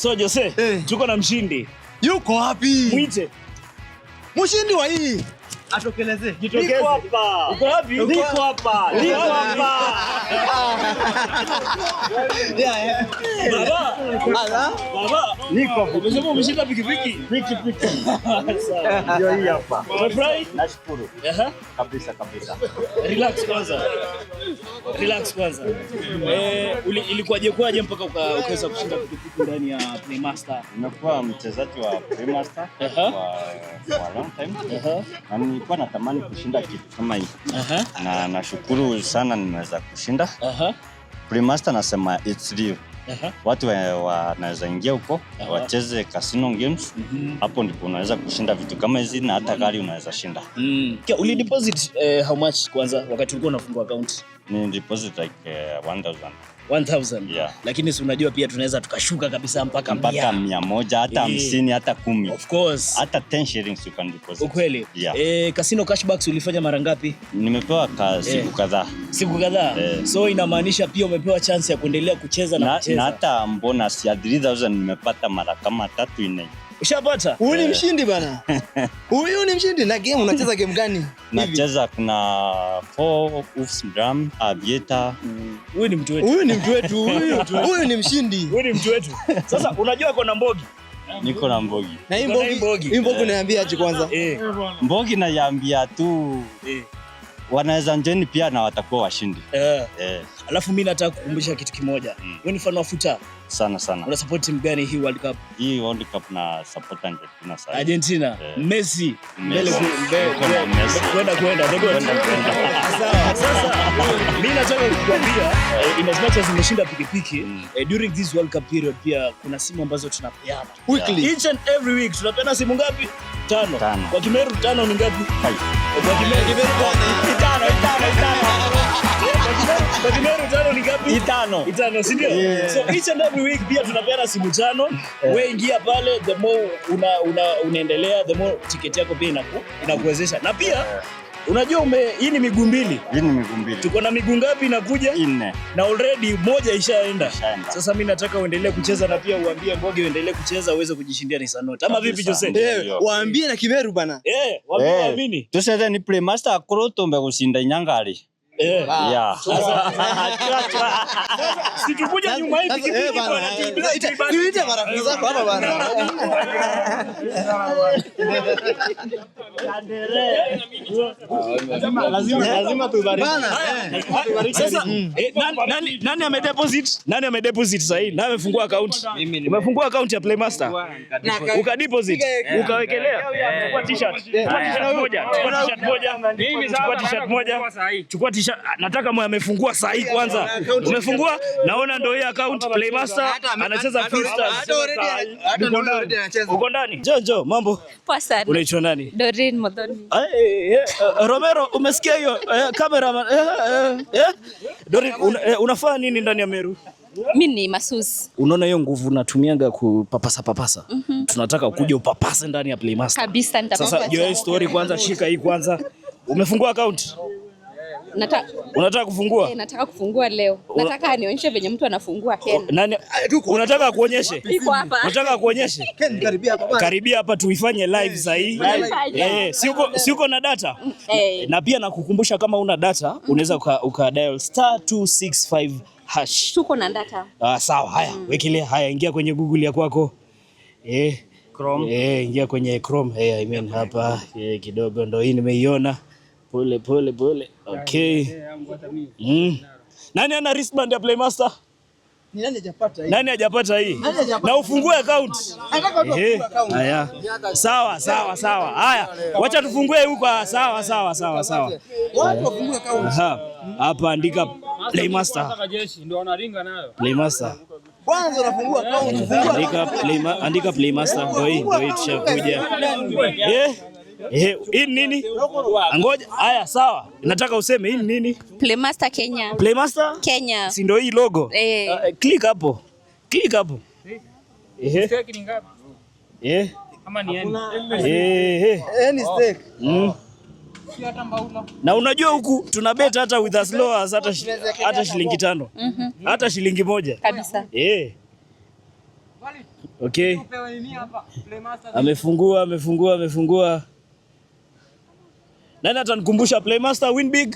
So Jose, tuko na mshindi. Yuko wapi? Mwite. Mshindi wa hii. Atokeleze. Jitokeze. Niko hapa. Uko wapi? Niko hapa. Niko hapa. Baba. Baba. Niko hapa. Umesema umeshinda pikipiki? Pikipiki. Sawa. Ndio hii hapa. Umefurahi? Nashukuru. Kabisa. Relax kwanza. Ilikuwaje mpaka ukaweza kushinda pikipiki ndani ya Playmaster? Nimekuwa mchezaji wa Playmaster kwa long time. Na nilikuwa natamani kushinda kitu kama hii. Na nashukuru sana nimeweza kushinda. Playmaster nasema it's real. Watu wanaweza ingia huko wacheze casino games. Hapo ndipo unaweza kushinda vitu kama hizi na hata gari unaweza shinda. Uli deposit how much kwanza wakati ulikuwa unafungua account? Ni deposit like 1000. Yeah. Lakini si unajua pia tunaweza tukashuka kabisa mpaka 100 hata 50 hata 10. Of course. Hata 10 shillings you can deposit. Ukweli? Yeah. Casino cashbacks ulifanya mara ngapi? Nimepewa siku kadhaa. Siku kadhaa? So inamaanisha pia umepewa chance ya kuendelea kucheza na kucheza. Na hata bonus ya 3000 nimepata mara kama 3-4. Ushapata? Huyu ni mshindi bana. Huyu ni mshindi. Na game unacheza game gani? Nacheza kuna 4 Wolves Drum, Aviator. Huyu ni mtu wetu. Huyu ni mshindi. Huyu ni mtu wetu. Sasa unajua kuna Mbogi? Niko na Mbogi. Na hii Mbogi unaniambia aje kwanza? Mbogi naiambia tu wanaweza njeni pia na watakuwa washindi. Alafu mimi nataka kukumbusha kitu kimoja. Wewe ni fan wa futa? Sana. Una support timu gani hii World Cup? Hii World Cup na support Argentina sasa. Argentina. Messi. Kwenda. Sawa. Sasa mimi nataka kukuambia in as much as umeshinda pikipiki during this World Cup period pia kuna simu ambazo tunapeana. Weekly. Each and every week tunapeana simu ngapi? 5. Kwa Kimeru 5 ni ngapi? 5. Kwa Kimeru 5. Kwa Kimeru 5 ni ngapi? 5, si ndio? So each and every week pia tunapeana simu 5. Wewe ingia pale, the more unaendelea, the more ticket yako pia inakuwezesha. Na pia unajua hii ni miguu mbili. Tuko na miguu ngapi inakuja? 4. Na already moja ishaenda. Sasa mimi nataka uendelee kucheza na pia uambie Mbogi uendelee kucheza uweze kujishindia Nissan Note. Ama vipi Jose? Waambie na Kimeru bana. Waamini. Tuseme ni Playmaster akorotombe gushinda Nyangari. Situkuja nyuma hivi pikipiki bwana. Tuite marafiki zako hapa bana. Lazima tubariki. Sasa nani amedeposit? Nani amedeposit sasa hivi? Nani amefungua account? Umefungua account ya Playmaster? Ukadeposit, ukawekelea. Chukua t-shirt. Chukua t-shirt. Nataka mwe amefungua saa hii kwanza. Umefungua? Naona ndio hii account Playmaster anacheza Freestars. Uko ndani? Jojo, mambo? Poa sana. Unaitwa nani? Doreen Modoni. Romero, umesikia hiyo cameraman? Doreen, unafanya nini ndani ya Meru? Mimi ni masusi. Unaona hiyo nguvu natumianga kupapasa. Tunataka ukuje upapase ndani ya Playmaster. Kabisa nitapapasa. Sasa hiyo story kwanza, shika hii kwanza. Umefungua account? Unataka kufungua? Nataka kufungua leo. Nataka nionyeshe venye mtu anafungua Ken. Nani? Unataka kuonyeshe? Iko hapa. Unataka kuonyeshe? Ken karibia hapa tuifanye live sahi. Si uko na data? Na pia nakukumbusha kama una data, unaweza uka dial *265#. Tuko na data. Sawa, haya, wekelea. Haya, ingia kwenye Google ya kwako. Chrome. Ingia kwenye Chrome. I mean hapa kidogo ndo hii nimeiona. Pole. Okay. Nani ana wristband ya Playmaster? Nani hajapata hii? Na ufungue account. Haya. Sawa. Haya, wacha tufungue huko. Sawa. Watu wafungue account. Hapa andika Playmaster. Ndio wanaringa nayo. Playmaster. Kwanza unafungua account. Andika Playmaster ndio hii tushakuja. Hii nini? Ngoja. Haya, sawa. Nataka useme hii nini? Playmaster Kenya. Playmaster Kenya. Si ndio hii logo? Click hapo. Stake ni ngapi? Kama ni yani. Any stake. Si hata mbaula. Na unajua huku tuna bet hata with as low as hata shilingi 5. Hata shilingi 1. Kabisa. Okay. Amefungua. Nani atanikumbusha Playmaster win big?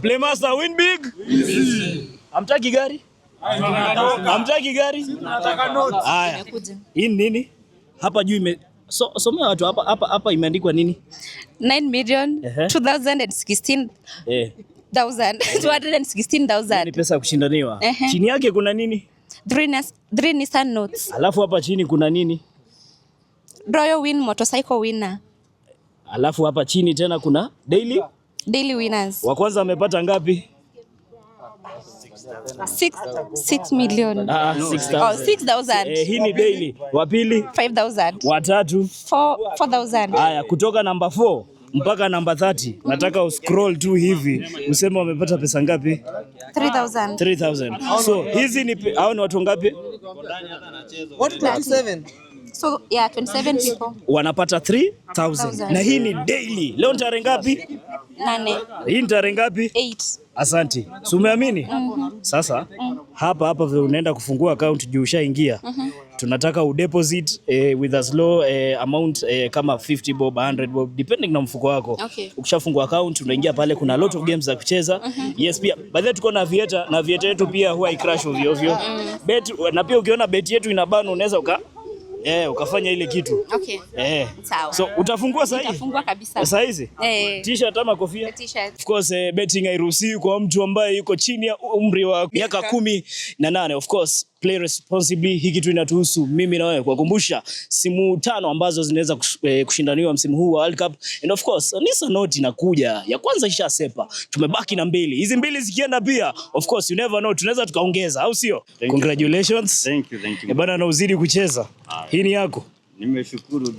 Playmaster win big? Amtaki gari? Amtaki gari? Nataka notes. Haya. Hii nini? Hapa juu somea watu hapa imeandikwa nini? 9,216,000. 216,000. Ni pesa ya kushindaniwa. Chini yake kuna nini? 3 Nissan Notes. Alafu hapa chini kuna nini? Royal Win motorcycle winner. Alafu hapa chini tena kuna daily winners. Wa kwanza amepata ngapi? 6 million. 6,000. Hii ni daily. Wa pili 5,000. Wa tatu 4,000. Haya, kutoka namba 4 mpaka namba 30. Nataka uscroll tu hivi useme wamepata pesa ngapi? 3,000. So hizi ni hao ni watu ngapi? Watu 27. So yeah, 27 people. Wanapata 3,000. Na hii ni daily. Leo ni tarehe ngapi? 8. Hii ni tarehe ngapi? 8. Asante. Si umeamini? Sasa hapa vile unaenda kufungua account juu ushaingia. Tunataka udeposit with as low amount kama 50 bob, 100 bob depending na mfuko wako. Okay. Ukishafungua account unaingia pale, kuna a lot of games za kucheza. Yes, pia baadaye tuko na Vieta, na Vieta yetu pia huwa i-crash ovyo. Bet, na pia ukiona bet yetu inabana unaweza ukafanya ile kitu. Okay. Sawa. So utafungua sasa hivi? Utafungua kabisa. Sasa hizi? T-shirt ama kofia? T-shirt. Of course, betting hairuhusiwi kwa mtu ambaye yuko chini ya umri wa miaka 18. Of course, play responsibly. Hii kitu inatuhusu mimi na wewe, kukumbusha simu 5 ambazo zinaweza kushindaniwa msimu huu wa World Cup. And of course, Nissan Note inakuja. Ya kwanza ishasepa. Tumebaki na 2. Hizi 2 zikienda pia, of course, you never know, tunaweza tukaongeza, au sio? Congratulations. Thank you. Bana, na uzidi kucheza. Hii ni yako. Nimeshukuru.